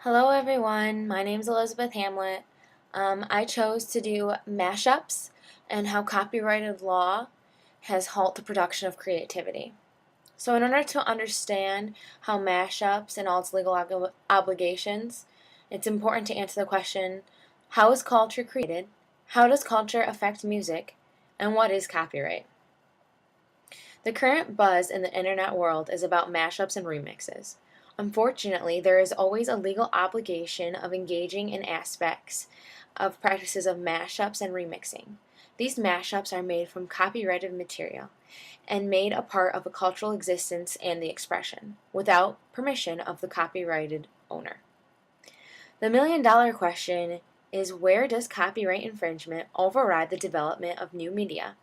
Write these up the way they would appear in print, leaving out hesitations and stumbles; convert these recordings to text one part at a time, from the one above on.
Hello everyone, my name is Elizabeth Hamlet. I chose to do mashups and how copyrighted law has halted the production of creativity. So in order to understand how mashups and all its legal obligations, it's important to answer the question, how is culture created, how does culture affect music, and what is copyright? The current buzz in the internet world is about mashups and remixes. Unfortunately, there is always a legal obligation of engaging in aspects of practices of mashups and remixing. These mashups are made from copyrighted material and made a part of a cultural existence and the expression, without permission of the copyrighted owner. The million-dollar question is, where does copyright infringement override the development of new media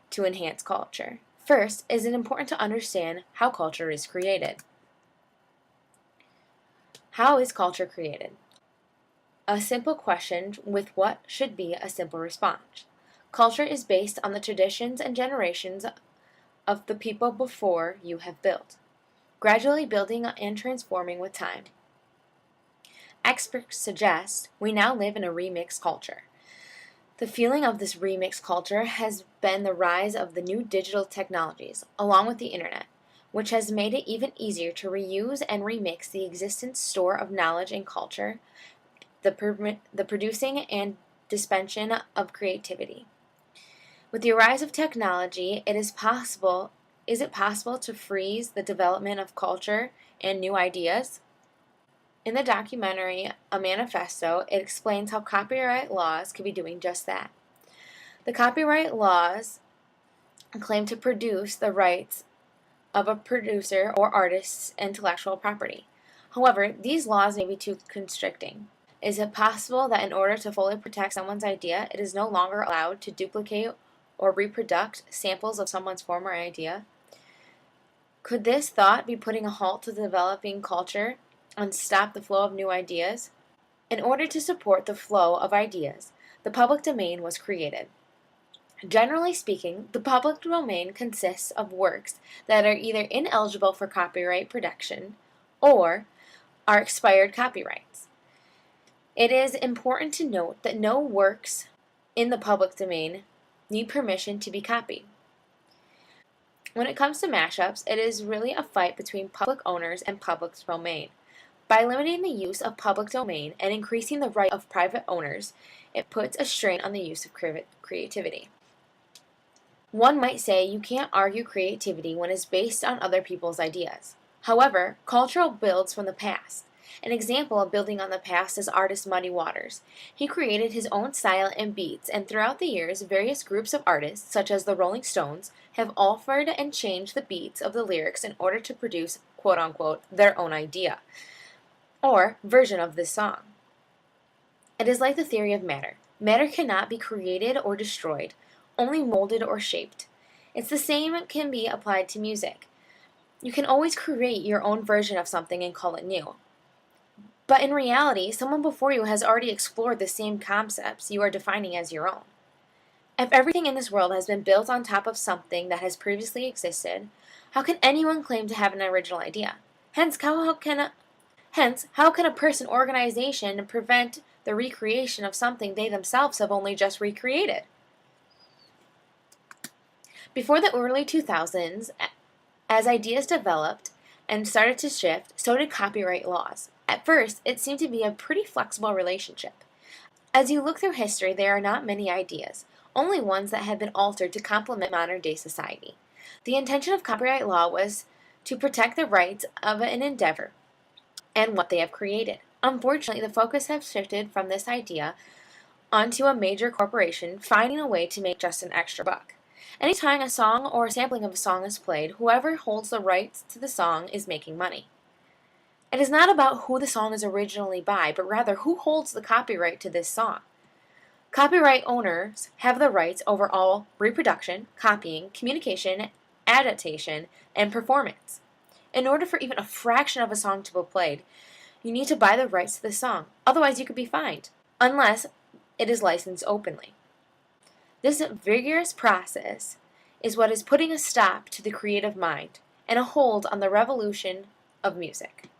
to enhance culture? First, is it important to understand how culture is created? How is culture created? A simple question with what should be a simple response. Culture is based on the traditions and generations of the people before you have built, gradually building and transforming with time. Experts suggest we now live in a remix culture. The feeling of this remix culture has been the rise of the new digital technologies, along with the internet, which has made it even easier to reuse and remix the existing store of knowledge and culture, the producing and dispensation of creativity. With the rise of technology, is it possible to freeze the development of culture and new ideas? In the documentary A Manifesto, it explains how copyright laws could be doing just that. The copyright laws claim to produce the rights of a producer or artist's intellectual property. However, these laws may be too constricting. Is it possible that in order to fully protect someone's idea, it is no longer allowed to duplicate or reproduce samples of someone's former idea? Could this thought be putting a halt to the developing culture and stop the flow of new ideas? In order to support the flow of ideas, the public domain was created. Generally speaking, the public domain consists of works that are either ineligible for copyright protection or are expired copyrights. It is important to note that no works in the public domain need permission to be copied. When it comes to mashups, it is really a fight between public owners and public domain. By limiting the use of public domain and increasing the right of private owners, it puts a strain on the use of creativity. One might say you can't argue creativity when it's based on other people's ideas. However, culture builds from the past. An example of building on the past is artist Muddy Waters. He created his own style and beats, and throughout the years, various groups of artists, such as the Rolling Stones, have altered and changed the beats of the lyrics in order to produce, quote-unquote, their own idea, or version of this song. It is like the theory of matter. Matter cannot be created or destroyed, only molded or shaped. It's the same can be applied to music. You can always create your own version of something and call it new. But in reality, someone before you has already explored the same concepts you are defining as your own. If everything in this world has been built on top of something that has previously existed, how can anyone claim to have an original idea? Hence, how can a person or organization prevent the recreation of something they themselves have only just recreated? Before the early 2000s, as ideas developed and started to shift, so did copyright laws. At first, it seemed to be a pretty flexible relationship. As you look through history, there are not many ideas, only ones that have been altered to complement modern-day society. The intention of copyright law was to protect the rights of an endeavor and what they have created. Unfortunately, the focus has shifted from this idea onto a major corporation finding a way to make just an extra buck. Anytime a song or a sampling of a song is played, whoever holds the rights to the song is making money. It is not about who the song is originally by, but rather who holds the copyright to this song. Copyright owners have the rights over all reproduction, copying, communication, adaptation, and performance. In order for even a fraction of a song to be played, you need to buy the rights to the song. Otherwise, you could be fined, unless it is licensed openly. This vigorous process is what is putting a stop to the creative mind and a hold on the revolution of music.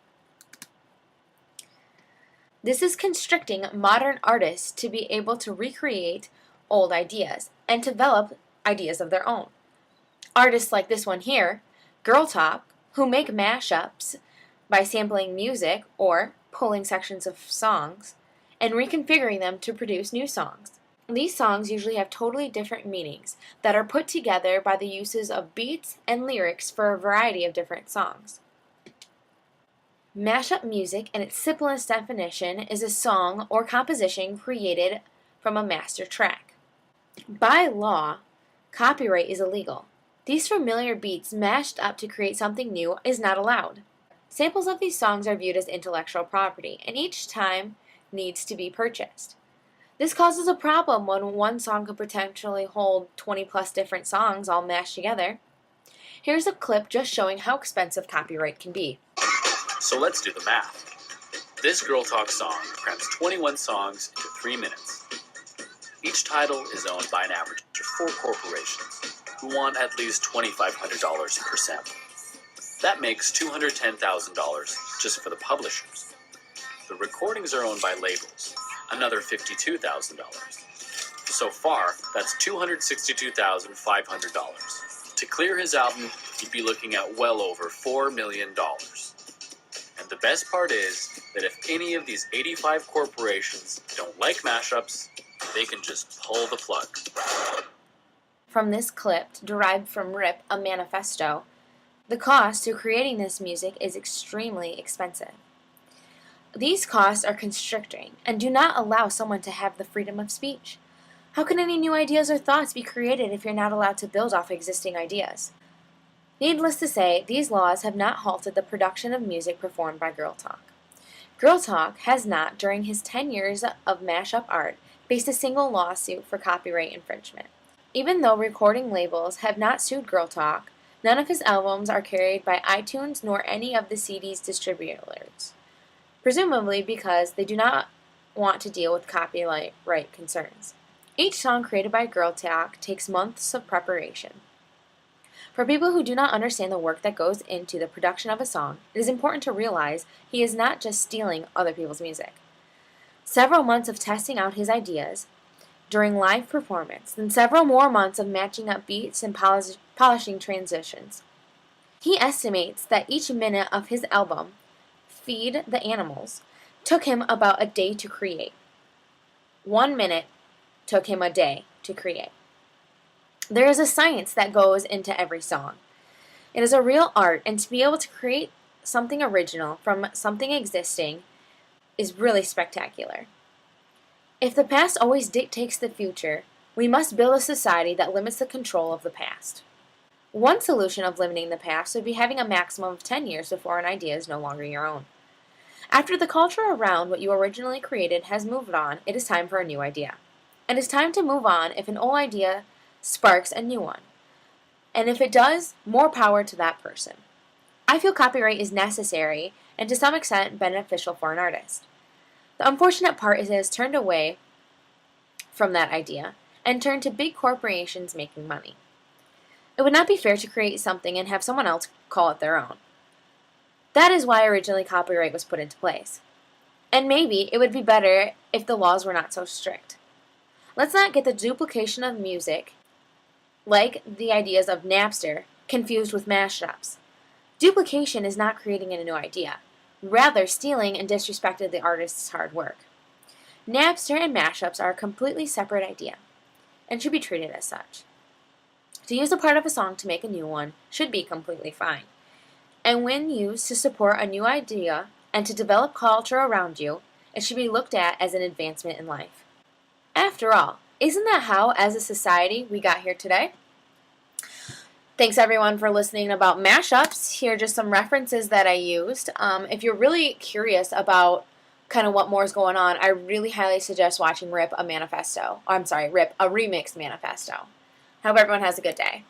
This is constricting modern artists to be able to recreate old ideas and develop ideas of their own. Artists like this one here, Girl Talk, who make mashups by sampling music or pulling sections of songs and reconfiguring them to produce new songs. These songs usually have totally different meanings that are put together by the uses of beats and lyrics for a variety of different songs. Mashup music, in its simplest definition, is a song or composition created from a master track. By law, copyright is illegal. These familiar beats mashed up to create something new is not allowed. Samples of these songs are viewed as intellectual property, and each time needs to be purchased. This causes a problem when one song could potentially hold 20 plus different songs all mashed together. Here's a clip just showing how expensive copyright can be. So let's do the math. This Girl Talk song crams 21 songs into 3 minutes. Each title is owned by an average of 4 corporations who want at least $2,500 per sample. That makes $210,000 just for the publishers. The recordings are owned by labels, another $52,000. So far, that's $262,500. To clear his album, he'd be looking at well over $4 million. And the best part is that if any of these 85 corporations don't like mashups, they can just pull the plug. From this clip, derived from RIP, a manifesto, the cost to creating this music is extremely expensive. These costs are constricting and do not allow someone to have the freedom of speech. How can any new ideas or thoughts be created if you're not allowed to build off existing ideas? Needless to say, these laws have not halted the production of music performed by Girl Talk. Girl Talk has not, during his 10 years of mashup art, faced a single lawsuit for copyright infringement. Even though recording labels have not sued Girl Talk, none of his albums are carried by iTunes nor any of the CD's distributors, presumably because they do not want to deal with copyright concerns. Each song created by Girl Talk takes months of preparation. For people who do not understand the work that goes into the production of a song, it is important to realize he is not just stealing other people's music. Several months of testing out his ideas during live performance, then several more months of matching up beats and polishing transitions. He estimates that each minute of his album, Feed the Animals, took him about a day to create. 1 minute took him a day to create. There is a science that goes into every song. It is a real art, and to be able to create something original from something existing is really spectacular. If the past always dictates the future, we must build a society that limits the control of the past. One solution of limiting the past would be having a maximum of 10 years before an idea is no longer your own. After the culture around what you originally created has moved on, it is time for a new idea. It is time to move on if an old idea sparks a new one. And if it does, more power to that person. I feel copyright is necessary and to some extent beneficial for an artist. The unfortunate part is it has turned away from that idea and turned to big corporations making money. It would not be fair to create something and have someone else call it their own. That is why originally copyright was put into place. And maybe it would be better if the laws were not so strict. Let's not get the duplication of music, like the ideas of Napster, confused with mashups. Duplication is not creating a new idea, rather stealing and disrespecting the artist's hard work. Napster and mashups are a completely separate idea, and should be treated as such. To use a part of a song to make a new one should be completely fine, and when used to support a new idea and to develop culture around you, it should be looked at as an advancement in life. After all, isn't that how, as a society, we got here today? Thanks everyone for listening about mashups. Here are just some references that I used. If you're really curious about kind of what more is going on, I really highly suggest watching RIP, a Remix Manifesto. I hope everyone has a good day.